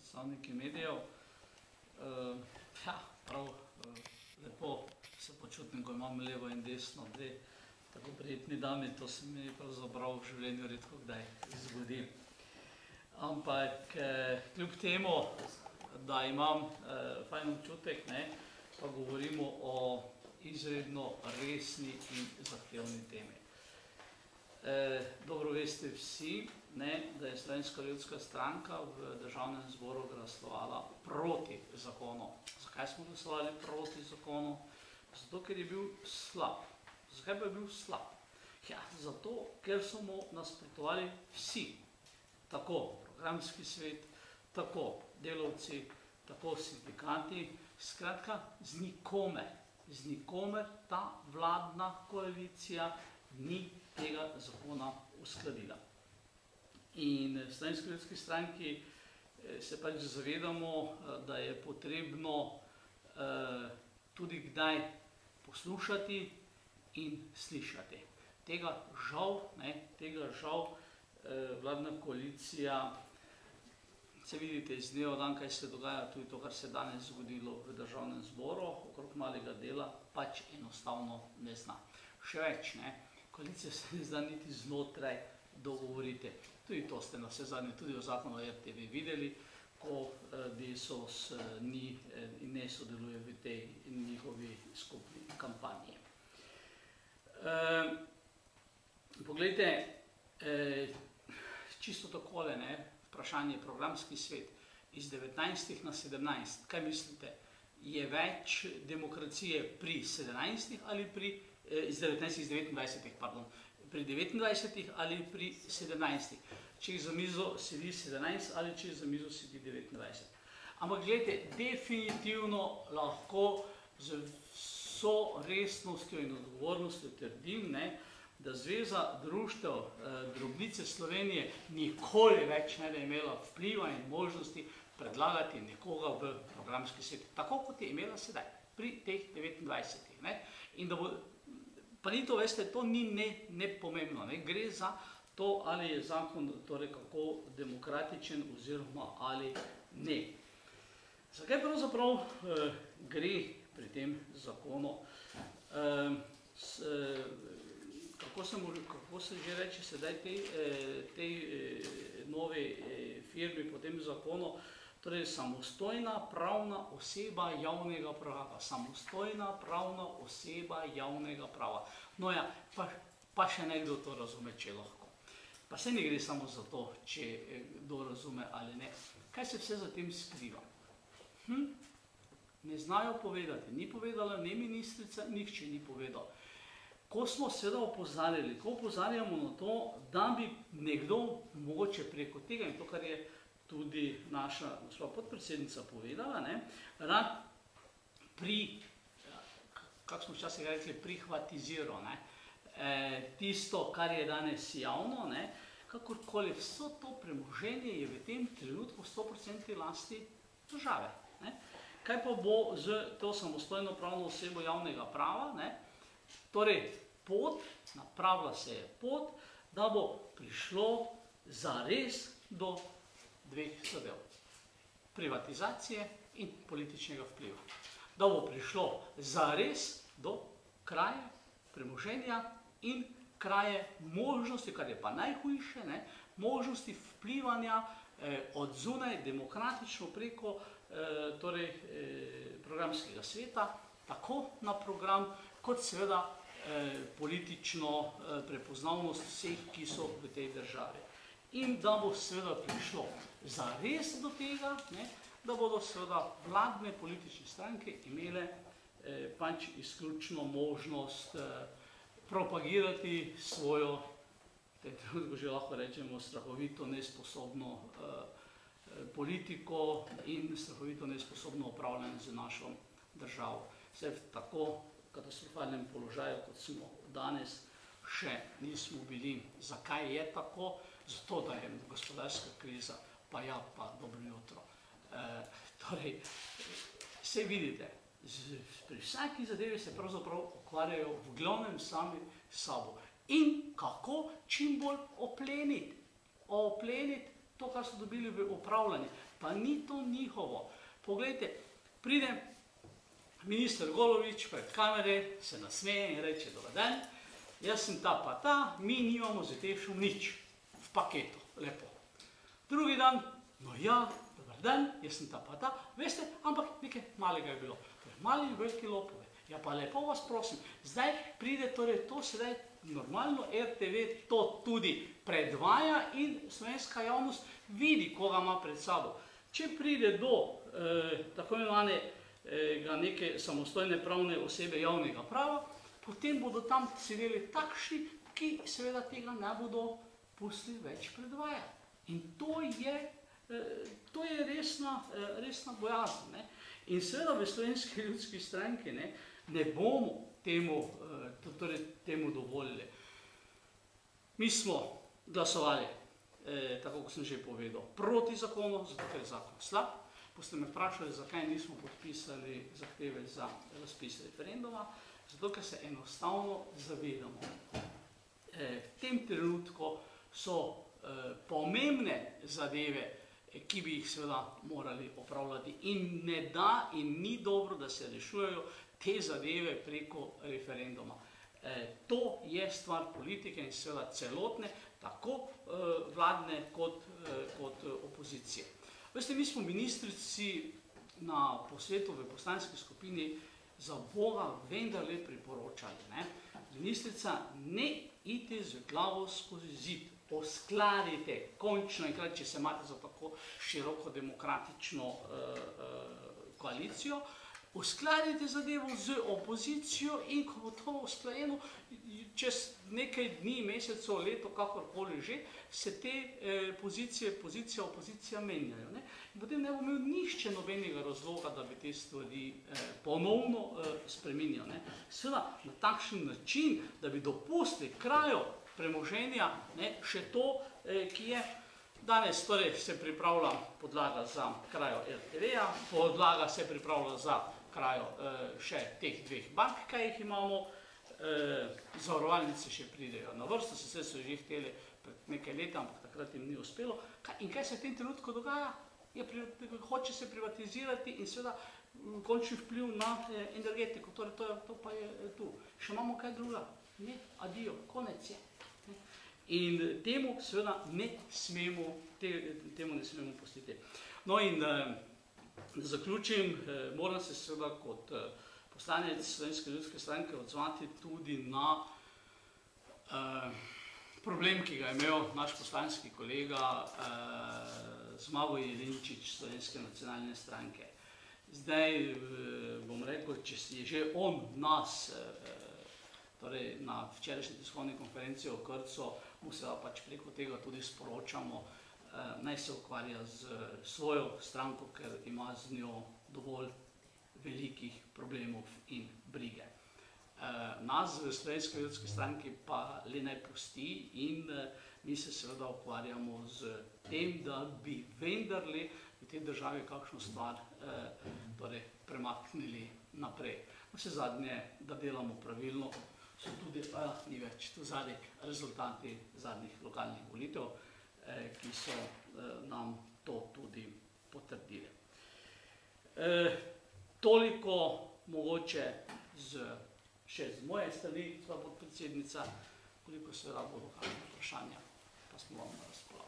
predstavniki medijev. Prav lepo se počutim, ko imam levo in desno dve tako prijetni dami. To se mi pravzaprav v življenju redko kdaj zgodi. Ampak kljub temu, da imam fajn občutek, pa govorimo o izredno resni in zahtevni temi. Dobro veste vsi, da je Slovenska ljudska stranka v Državnem zboru glasovala proti zakonu. Zakaj smo glasovali proti zakonu? Zato, ker je bil slab. Zakaj pa je bil slab? Zato, ker so mu nasprotovali vsi. Tako programski svet, tako delavci, tako sindikati. Skratka, z nikomer ta vladna koalicija ni tega zakona uskladila. In v Slovenski ljudski stranki se pač zavedamo, da je potrebno tudi kdaj poslušati in slišati. Tega žal vladna koalicija, se vidite iz dneva v dan, kaj se dogaja, tudi to, kar se danes zgodilo v Državnem zboru, okrog malega dela, pač enostavno ne zna. Še več, koalicija se ne zna niti znotraj dogovoriti. Tudi to ste na vse zadnje, tudi v zakonu o RTV videli, ko Desus ne sodeluje v tej njihovi skupni kampanji. Poglejte, čisto takole, vprašanje programski svet iz 19 na 17. Kaj mislite, je več demokracije pri 17 ali iz 19 iz 29, pardon, pri 29 ali pri 17. Če za mizo sedi 17 ali če za mizo sedi 29. Ampak gledajte, definitivno lahko z vso resnostjo in odgovornostjo trdim, da Zveza društev drobnice Slovenije nikoli več ne bi imela vpliva in možnosti predlagati nekoga v programski svet, tako kot je imela sedaj, pri teh 29. In da bo, pa ni to, veste, to ni nepomembno, gre za to, ali je zakon torej kako demokratičen oziroma ali ne. Zakaj pravzaprav gre pri tem zakonu? Kako se že reče sedaj tej novi firmi po tem zakonu, torej samostojna pravna oseba javnega prava. Samostojna pravna oseba javnega prava. No ja, pa še nekdo to razume, če lahko. Pa se ne gre samo za to, če kdo razume ali ne. Kaj se vse za tem skriva? Ne znajo povedati. Ni povedala ne ministrica, nihče ni povedal. Ko smo seveda opozarjali, ko opozarjamo na to, da bi nekdo mogoče preko tega, in to, kar je tudi naša podpredsednica povedala, rad kako smo včasih rekli, prihvatiziral tisto, kar je danes javno, kakorkoli vso to premoženje je v tem trenutku 100% lasti države. Kaj pa bo z to samostojno pravno osebo javnega prava? Torej, napravila se je pot, da bo prišlo zares do dveh zadev. Privatizacije in političnega vpliva. Da bo prišlo zares do kraje premoženja in kraje možnosti, kar je pa najhujše, možnosti vplivanja od zunaj demokratično preko programskega sveta, tako na program, kot seveda politično prepoznavnost vseh, ki so v tej državi. In da bo seveda prišlo zares do tega, da bodo seveda vladne politične stranke imele pač izključno možnost propagirati svojo, trenutno že lahko rečemo, strahovito nesposobno politiko in strahovito nesposobno upravljanje z našo državo. Vse v tako katastrofalnem položaju, kot smo danes, še nismo bili. Zakaj je tako? Zato, da je gospodarska kriza, pa dobro jutro. Torej, vse vidite, pri vsaki zadevi se pravzaprav ukvarjajo v glavnem sami sabo. In kako čim bolj opleniti to, kar so dobili v upravljanje. Pa ni to njihovo. Poglejte, pride minister Golovič pred kamere, se nasmeje in reče: dober dan, jaz sem ta pa ta, mi nimamo z Tešom nič. V paketu, lepo. Drugi dan: no ja, dober dan, jaz sem ta pa ta, veste, ampak nekaj malega je bilo. Mali in veliki lopove. Ja pa lepo vas prosim, zdaj pride torej to sedaj normalno, RTV to tudi predvaja in slovenska javnost vidi, koga ima pred sabo. Če pride do tako imenovanega neke samostojne pravne osebe javnega prava, potem bodo tam sedeli takšni, ki seveda tega ne bodo pustili več predvajati. In to je resna bojazen. In seveda v Slovenski ljudski stranki ne bomo temu dovolili. Mi smo glasovali, tako kot sem že povedal, proti zakonu, zato ker je zakon slab. Boste me vprašali, zakaj nismo podpisali zahteve za razpis referenduma, zato ker se enostavno zavedamo. V tem trenutku so pomembne zadeve, ki bi jih seveda morali opravljati, in ne da in ni dobro, da se rešujejo te zadeve preko referenduma. To je stvar politike in seveda celotne, tako vladne kot opozicije. Veste, mi smo ministrici na posvetu v poslanski skupini za Boga vendarle priporočali. Ministrica, ne iti z glavo skozi zid. Uskladite končno enkrat, če se imate za tako široko demokratično koalicijo, uskladite zadevo z opozicijo in ko bo to usklajeno, čez nekaj dni, mesecev, leto, kakorkoli že, se te pozicija, opozicija menjajo. In potem ne bo imel nihče nobenega razloga, da bi te stvari ponovno spreminjal. Seveda na takšen način, da bi dopustili krajo premoženja, še to, ki je danes, torej se pripravlja podlaga za krajo RTV-ja, podlaga se pripravlja za krajo še teh dveh bank, kaj jih imamo, zavarovalnice še pridejo na vrsto, so že hteli pred nekaj leta, ampak takrat jim ni uspelo. In kaj se v tem trenutku dogaja? Hoče se privatizirati in seveda končni vpliv na energetiko, torej to pa je tu. Še imamo kaj druga? Ne, adijo, konec je. In temu seveda ne smemo pustiti. No in da zaključim, moram se seveda kot poslanec Slovenske ljudske stranke odzvati tudi na problem, ki ga je imel naš poslanski kolega Zmago Jelinčič Slovenske nacionalne stranke. Zdaj bom rekel, če je že on nas, torej na včerajšnji tiskovni konferenci v Krcu, mu seveda pač preko tega tudi sporočamo, naj se ukvarja z svojo stranko, ker ima z njo dovolj velikih problemov in brige. Nas v Slovenski ljudski stranki pa le naj pusti in mi se seveda ukvarjamo z tem, da bi vendarle v tej državi kakšno stvar premaknili naprej. Vse zadnje, da delamo pravilno, so tudi, ni več, tu zadnji rezultati zadnjih lokalnih volitev, ki so nam to tudi potrdili. Toliko mogoče še z moje strani, gospa podpredsednica, koliko seveda bodo kakšne vprašanja, pa smo vam na razpolago.